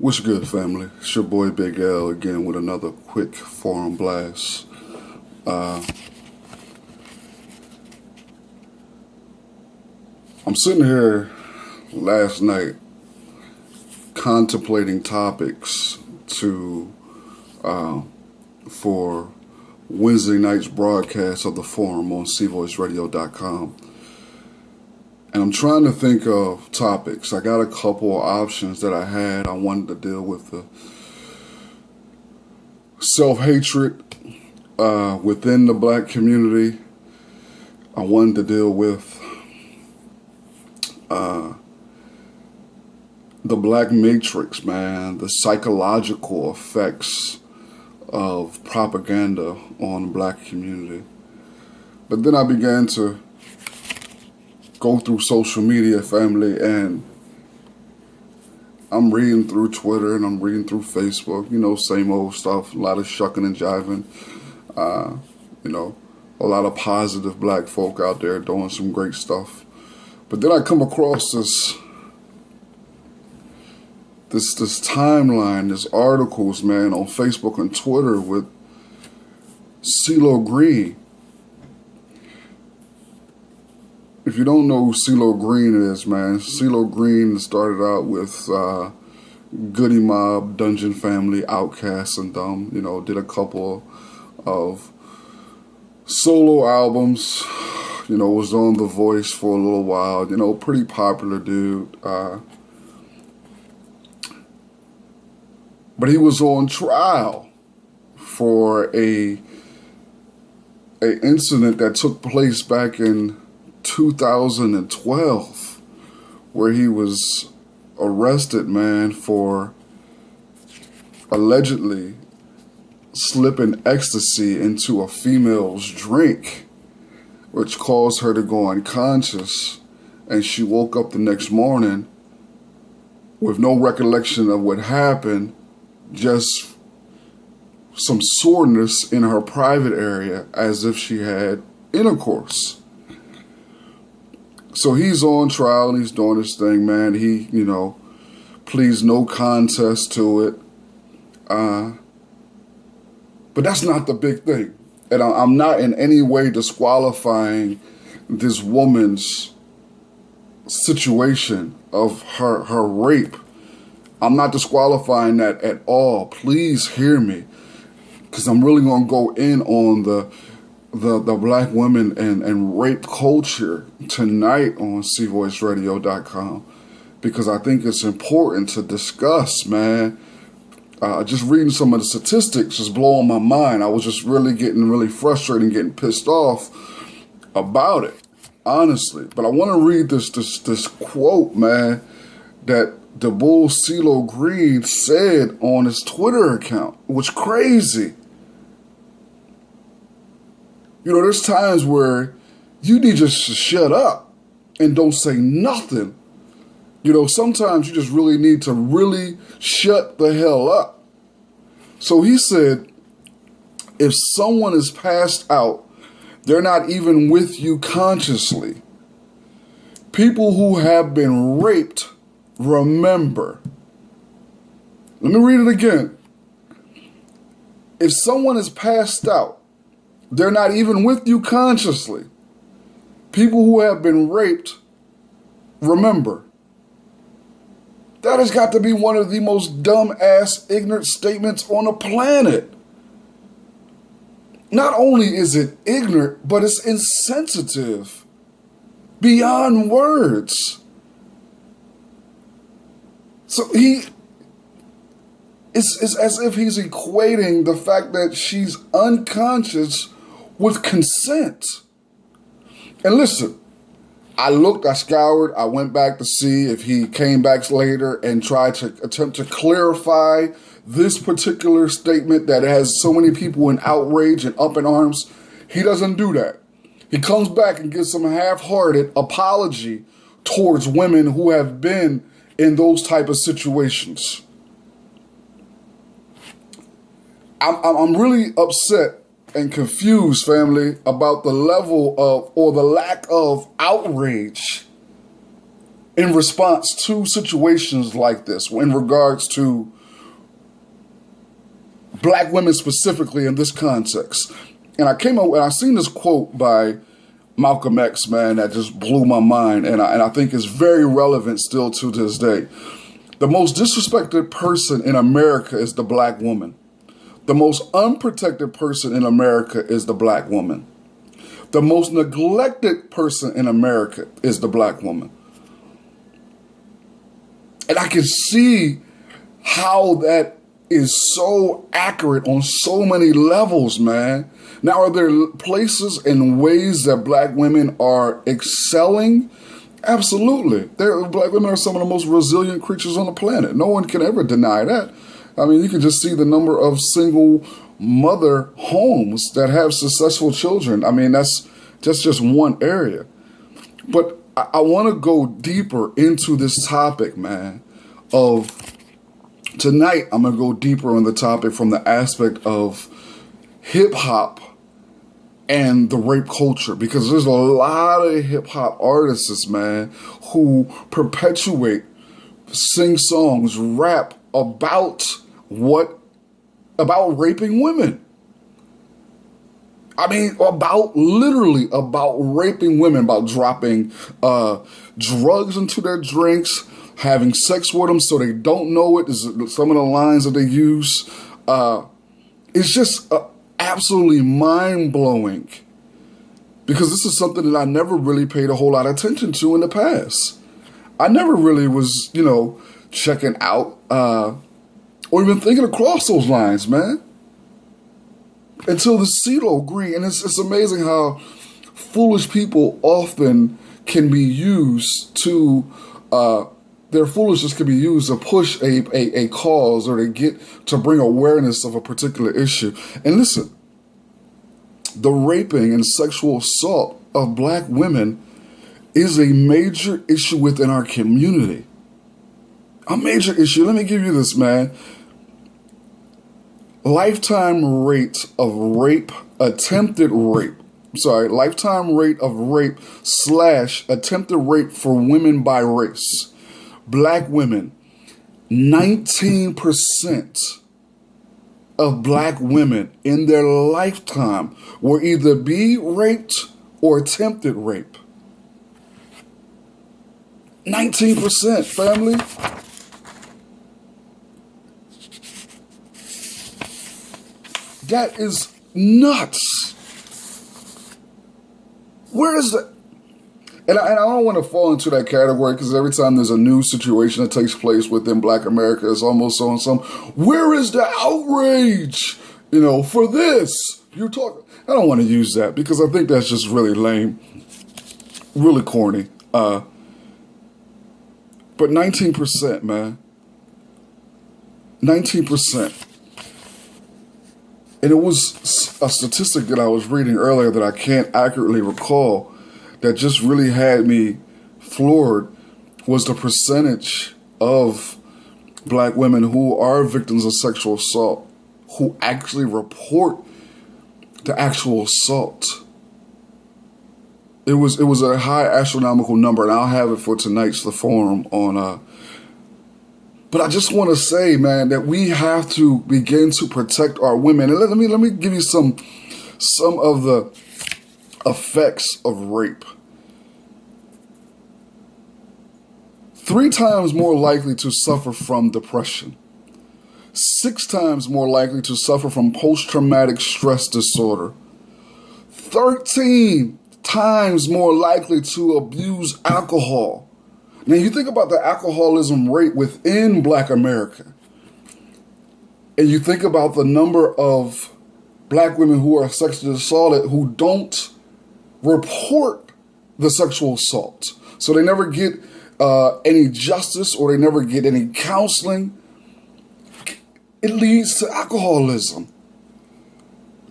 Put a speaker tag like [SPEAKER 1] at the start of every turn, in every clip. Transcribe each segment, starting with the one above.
[SPEAKER 1] What's good, family? It's your boy Big L again with another quick forum blast. I'm sitting here last night contemplating topics to for Wednesday night's broadcast of the forum on cvoiceradio.com. And I'm trying to think of topics. I got a couple of options that I had. I wanted to deal with the self-hatred within the black community. I wanted to deal with the black matrix, man, the psychological effects of propaganda on the black community. But then I began to go through social media, family, and I'm reading through Twitter and I'm reading through Facebook, same old stuff, a lot of shucking and jiving, a lot of positive black folk out there doing some great stuff. But then I come across this timeline, this articles, man, on Facebook and Twitter with Cee-lo Green. If you don't know who Cee-lo Green is, man, Cee-lo Green started out with Goody Mob, Dungeon Family, Outkast, and did a couple of solo albums, was on The Voice for a little while, pretty popular dude. But he was on trial for a incident that took place back in 2012, where he was arrested, man, for allegedly slipping ecstasy into a female's drink, which caused her to go unconscious, and she woke up the next morning with no recollection of what happened, just some soreness in her private area as if she had intercourse. So he's on trial and he's doing his thing, man. He, pleads no contest to it. But that's not the big thing. And I'm not in any way disqualifying this woman's situation of her rape. I'm not disqualifying that at all. Please hear me, because I'm really going to go in on the black women and rape culture tonight on cvoiceradio.com, because I think it's important to discuss, man. Just reading some of the statistics is blowing my mind. I was just really getting really frustrated and getting pissed off about it, honestly. But I want to read this quote, man, that the bull Cee-lo Green said on his Twitter account. It was crazy. There's times where you need just to shut up and don't say nothing. Sometimes you just really need to really shut the hell up. So he said, if someone is passed out, they're not even with you consciously. People who have been raped, remember. Let me read it again. If someone is passed out, they're not even with you consciously. People who have been raped, remember. That has got to be one of the most dumb-ass, ignorant statements on the planet. Not only is it ignorant, but it's insensitive. Beyond words. So it's as if he's equating the fact that she's unconscious with consent. And listen, I scoured, I went back to see if he came back later and tried to attempt to clarify this particular statement that has so many people in outrage and up in arms. He doesn't do that. He comes back and gives some half-hearted apology towards women who have been in those type of situations. I'm really upset and confused, family, about the level of or the lack of outrage in response to situations like this, in regards to black women specifically in this context. And I came up and I seen this quote by Malcolm X, man, that just blew my mind, and I think it's very relevant still to this day. The most disrespected person in America is the black woman. The most unprotected person in America is the black woman. The most neglected person in America is the black woman. And I can see how that is so accurate on so many levels, man. Now, are there places and ways that black women are excelling? Absolutely. Black women are some of the most resilient creatures on the planet. No one can ever deny that. I mean, you can just see the number of single mother homes that have successful children. I mean, that's just one area. But I want to go deeper into this topic, man, of tonight. I'm going to go deeper on the topic from the aspect of hip hop and the rape culture, because there's a lot of hip hop artists, man, who perpetuate, sing songs, rap about raping women. I mean, literally about raping women, about dropping drugs into their drinks, having sex with them so they don't know it. Some of the lines that they use. It's just absolutely mind-blowing, because this is something that I never really paid a whole lot of attention to in the past. I never really was, checking out or even thinking across those lines, man, until the Cee-lo agree. And it's amazing how foolish people often can be used to, their foolishness can be used to push a cause, or to bring awareness of a particular issue. And listen, the raping and sexual assault of black women is a major issue within our community. A major issue. Let me give you this, man. Lifetime rate of rape, attempted rape. Lifetime rate of rape / attempted rape for women by race. Black women, 19% of black women in their lifetime will either be raped or attempted rape. 19%, family. That is nuts. Where is that? And I don't want to fall into that category, because every time there's a new situation that takes place within black America, it's almost on some, where is the outrage, for this? You're talking. I don't want to use that, because I think that's just really lame, really corny. But 19%, man. 19%. And it was a statistic that I was reading earlier that I can't accurately recall, that just really had me floored, was the percentage of black women who are victims of sexual assault who actually report the actual assault. It was a high astronomical number, and I'll have it for tonight's The Forum on. But I just want to say, man, that we have to begin to protect our women. And let me give you some of the effects of rape. 3 times more likely to suffer from depression. 6 times more likely to suffer from post-traumatic stress disorder. 13 times more likely to abuse alcohol. Now, you think about the alcoholism rate within black America, and you think about the number of black women who are sexually assaulted who don't report the sexual assault. So they never get any justice, or they never get any counseling. It leads to alcoholism.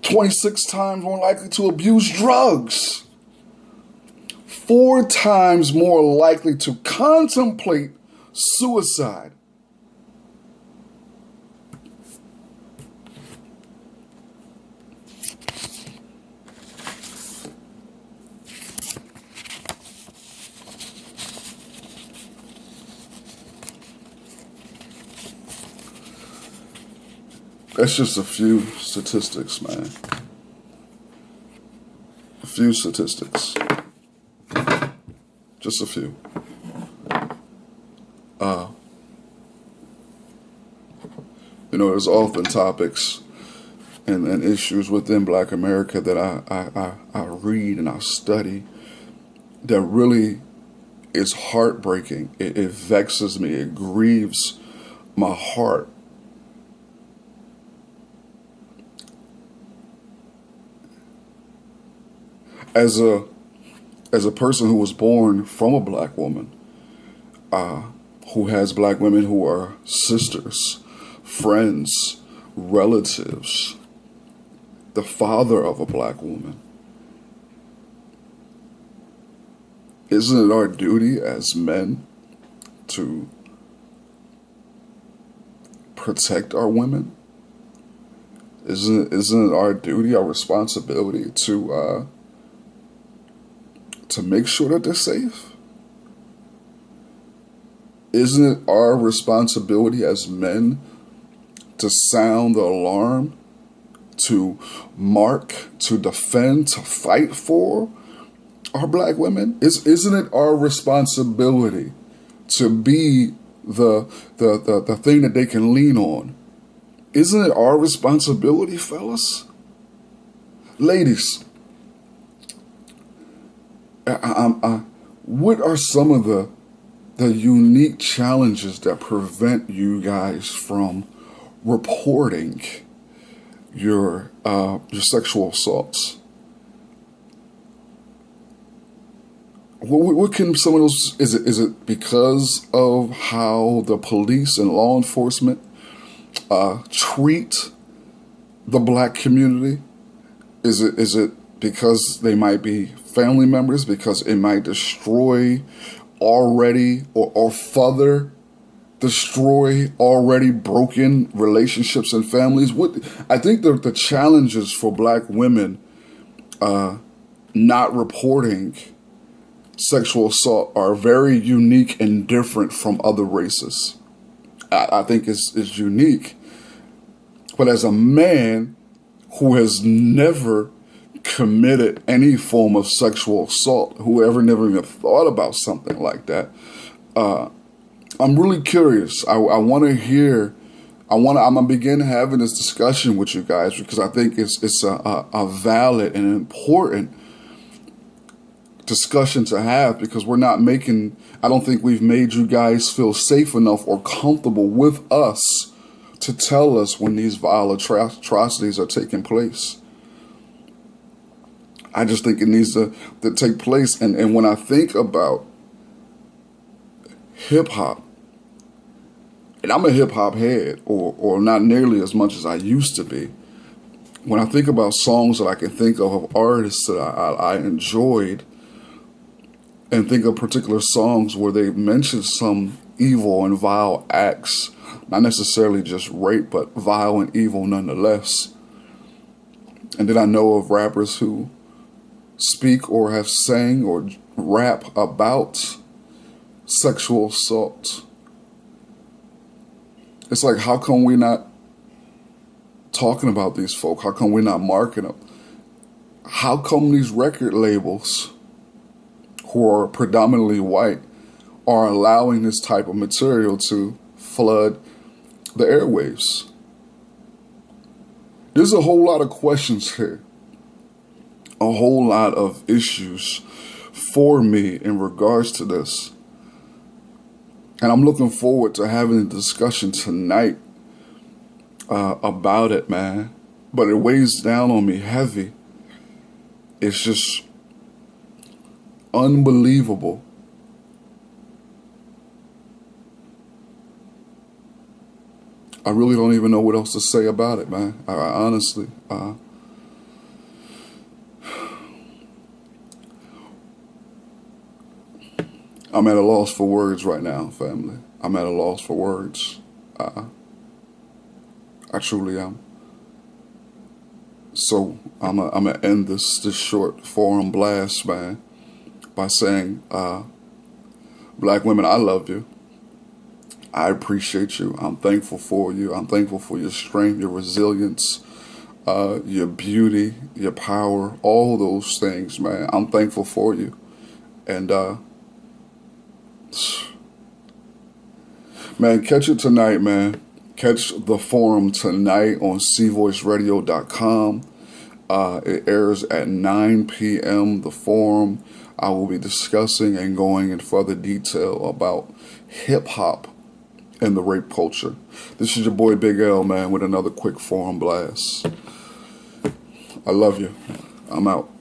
[SPEAKER 1] 26 times more likely to abuse drugs. 4 times more likely to contemplate suicide. That's just a few statistics, man. A few statistics. Just a few. There's often topics and issues within Black America that I read and I study that really is heartbreaking. It vexes me. It grieves my heart. As a person who was born from a Black woman, who has Black women who are sisters, friends, relatives, the father of a Black woman, isn't it our duty as men to protect our women? Isn't it our duty, our responsibility to make sure that they're safe? Isn't it our responsibility as men to sound the alarm, to mark, to defend, to fight for our Black women? Isn't it our responsibility to be the thing that they can lean on? Isn't it our responsibility, fellas? Ladies, what are some of the unique challenges that prevent you guys from reporting your sexual assaults? What can some of those? Is it because of how the police and law enforcement treat the Black community? Is it because they might be family members? Because it might destroy already or further destroy already broken relationships and families? I think the challenges for Black women not reporting sexual assault are very unique and different from other races. I think it's unique. But as a man who has never committed any form of sexual assault, whoever never even thought about something like that, I'm really curious. I want to hear. I'm gonna begin having this discussion with you guys because I think it's a valid and important discussion to have, because we're not making. I don't think we've made you guys feel safe enough or comfortable with us to tell us when these vile atrocities are taking place. I just think it needs to take place. And when I think about hip hop, and I'm a hip hop head, or not nearly as much as I used to be. When I think about songs that I can think of artists that I enjoyed, and think of particular songs where they mention some evil and vile acts, not necessarily just rape, but vile and evil nonetheless. And then I know of rappers who speak or have sang or rap about sexual assault. It's like, how come we're not talking about these folk? How come we're not marking them? How come these record labels, who are predominantly white, are allowing this type of material to flood the airwaves? There's a whole lot of questions here, a whole lot of issues for me in regards to this. And I'm looking forward to having a discussion tonight about it, man. But it weighs down on me heavy. It's just unbelievable. I really don't even know what else to say about it, man. I honestly, I'm at a loss for words right now, family. I'm at a loss for words. I truly am. So I'm gonna end this short forum blast, man, by saying, Black women, I love you. I appreciate you. I'm thankful for you. I'm thankful for your strength, your resilience, your beauty, your power, all those things, man. I'm thankful for you. And, man, catch it tonight, man. Catch the forum tonight on cvoiceradio.com. It airs at 9 p.m. The forum. I will be discussing and going in further detail about hip-hop and the rape culture. This is your boy Big L, man, with another quick forum blast. I love you. I'm out.